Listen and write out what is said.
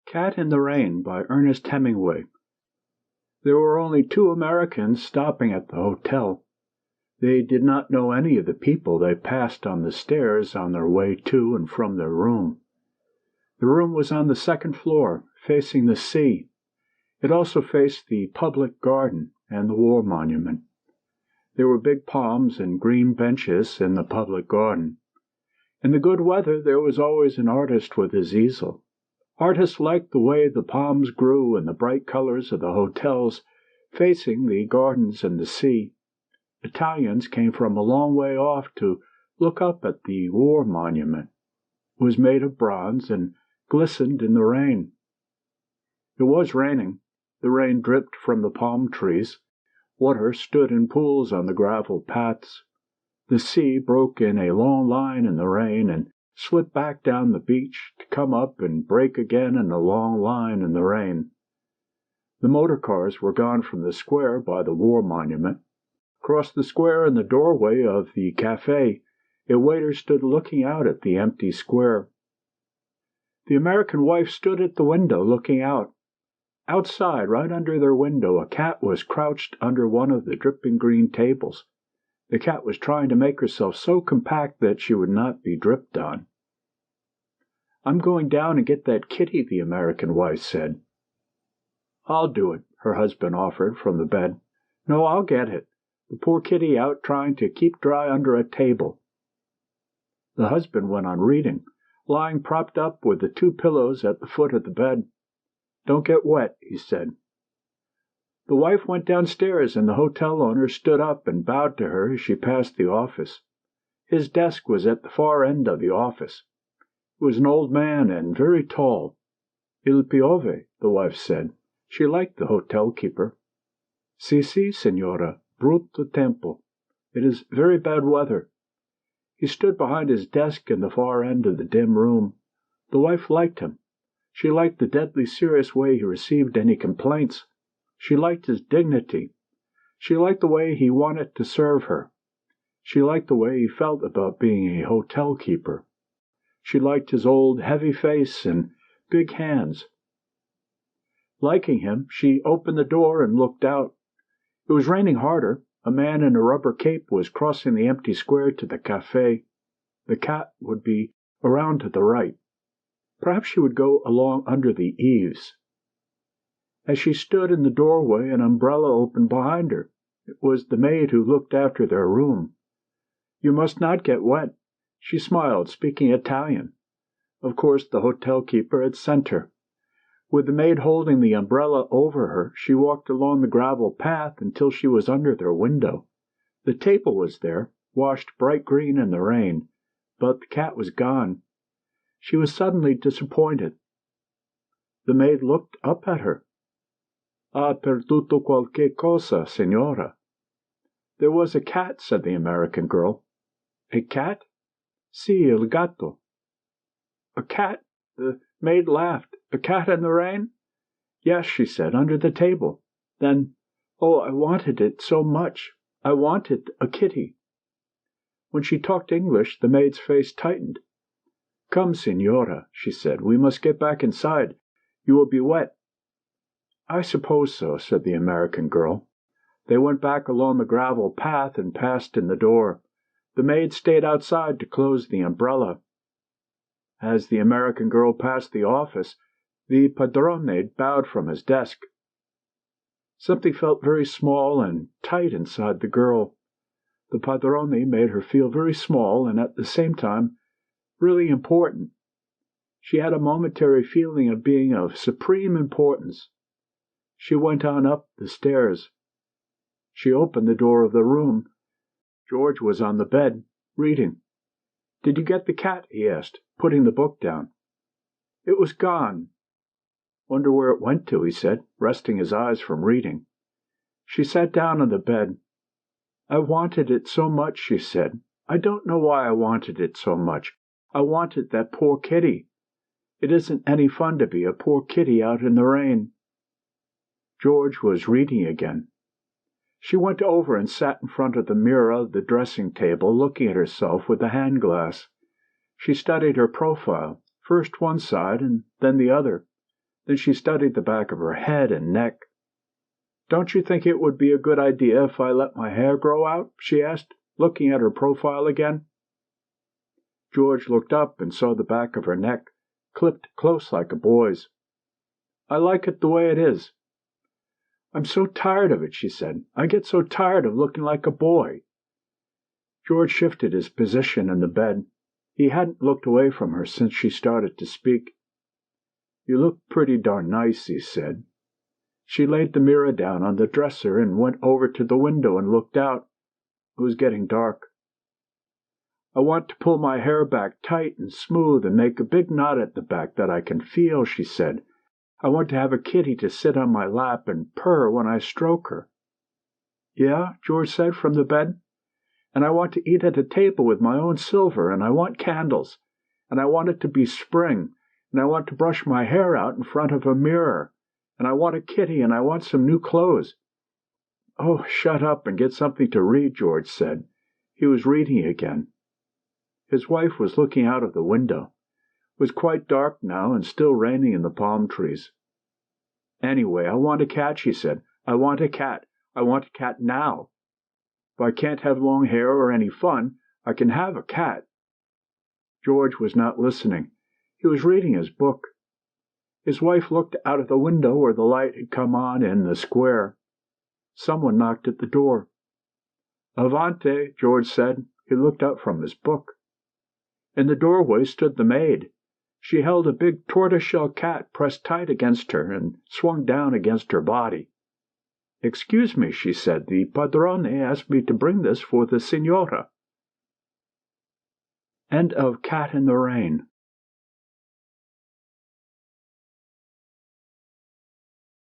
Cat in the Rain by Ernest Hemingway. There were only two Americans stopping at the hotel. They did not know any of the people they passed on the stairs on their way to and from their room. The room was on the second floor, facing the sea. It also faced the public garden and the war monument. There were big palms and green benches in the public garden. In the good weather there was always an artist with his easel. Artists liked the way the palms grew and the bright colors of the hotels facing the gardens and the sea. Italians came from a long way off to look up at the war monument. It was made of bronze and glistened in the rain. It was raining. The rain dripped from the palm trees. Water stood in pools on the gravel paths. The sea broke in a long line in the rain and slipped back down the beach to come up and break again in a long line in the rain. The motor cars were gone from the square by the war monument. Across the square in the doorway of the cafe, a waiter stood looking out at the empty square. The American wife stood at the window looking out. Outside, right under their window, a cat was crouched under one of the dripping green tables. The cat was trying to make herself so compact that she would not be dripped on. "I'm going down and get that kitty," the American wife said. "I'll do it," her husband offered from the bed. "No, I'll get it. The poor kitty out trying to keep dry under a table." The husband went on reading, lying propped up with the two pillows at the foot of the bed. "Don't get wet," he said. The wife went downstairs, and the hotel owner stood up and bowed to her as she passed the office. His desk was at the far end of the office. He was an old man and very tall. "Il piove," the wife said. She liked the hotel keeper. "Si, signora, brutto tempo. It is very bad weather." He stood behind his desk in the far end of the dim room. The wife liked him. She liked the deadly serious way he received any complaints. She liked his dignity. She liked the way he wanted to serve her. She liked the way he felt about being a hotel keeper. She liked his old, heavy face and big hands. Liking him, she opened the door and looked out. It was raining harder. A man in a rubber cape was crossing the empty square to the cafe. The cat would be around to the right. Perhaps she would go along under the eaves. As she stood in the doorway, an umbrella opened behind her. It was the maid who looked after their room. "You must not get wet." She smiled, speaking Italian. Of course, the hotel keeper had sent her. With the maid holding the umbrella over her, she walked along the gravel path until she was under their window. The table was there, washed bright green in the rain, but the cat was gone. She was suddenly disappointed. The maid looked up at her. "Ha perduto qualche cosa, signora." "There was a cat," said the American girl. "A cat?" "Si, il gatto." "A cat?" The maid laughed. "A cat in the rain?" "Yes," she said, "under the table. Then, oh, I wanted it so much. I wanted a kitty." When she talked English, the maid's face tightened. "Come, signora," she said, "we must get back inside. You will be wet." "I suppose so," said the American girl. They went back along the gravel path and passed in the door. The maid stayed outside to close the umbrella. As the American girl passed the office, the padrone bowed from his desk. Something felt very small and tight inside the girl. The padrone made her feel very small and at the same time really important. She had a momentary feeling of being of supreme importance. She went on up the stairs. She opened the door of the room. George was on the bed, reading. "Did you get the cat?" he asked, putting the book down. "It was gone." "Wonder where it went to," he said, resting his eyes from reading. She sat down on the bed. "I wanted it so much," she said. "I don't know why I wanted it so much. I wanted that poor kitty. It isn't any fun to be a poor kitty out in the rain." George was reading again. She went over and sat in front of the mirror of the dressing-table, looking at herself with the hand-glass. She studied her profile, first one side and then the other. Then she studied the back of her head and neck. "Don't you think it would be a good idea if I let my hair grow out?" she asked, looking at her profile again. George looked up and saw the back of her neck, clipped close like a boy's. "I like it the way it is." "I'm so tired of it," she said. "I get so tired of looking like a boy." George shifted his position in the bed. He hadn't looked away from her since she started to speak. "You look pretty darn nice," he said. She laid the mirror down on the dresser and went over to the window and looked out. It was getting dark. "I want to pull my hair back tight and smooth and make a big knot at the back that I can feel," she said. "I want to have a kitty to sit on my lap and purr when I stroke her." "Yeah?" George said from the bed. "And I want to eat at a table with my own silver, and I want candles, and I want it to be spring, and I want to brush my hair out in front of a mirror, and I want a kitty, and I want some new clothes." "Oh, shut up and get something to read," George said. He was reading again. His wife was looking out of the window. It was quite dark now and still raining in the palm trees. "Anyway, I want a cat," she said. "I want a cat. I want a cat now. If I can't have long hair or any fun, I can have a cat." George was not listening. He was reading his book. His wife looked out of the window where the light had come on in the square. Someone knocked at the door. "Avante," George said. He looked up from his book. In the doorway stood the maid. She held a big tortoiseshell cat pressed tight against her and swung down against her body. "Excuse me," she said. "The padrone asked me to bring this for the signora." End of Cat in the Rain.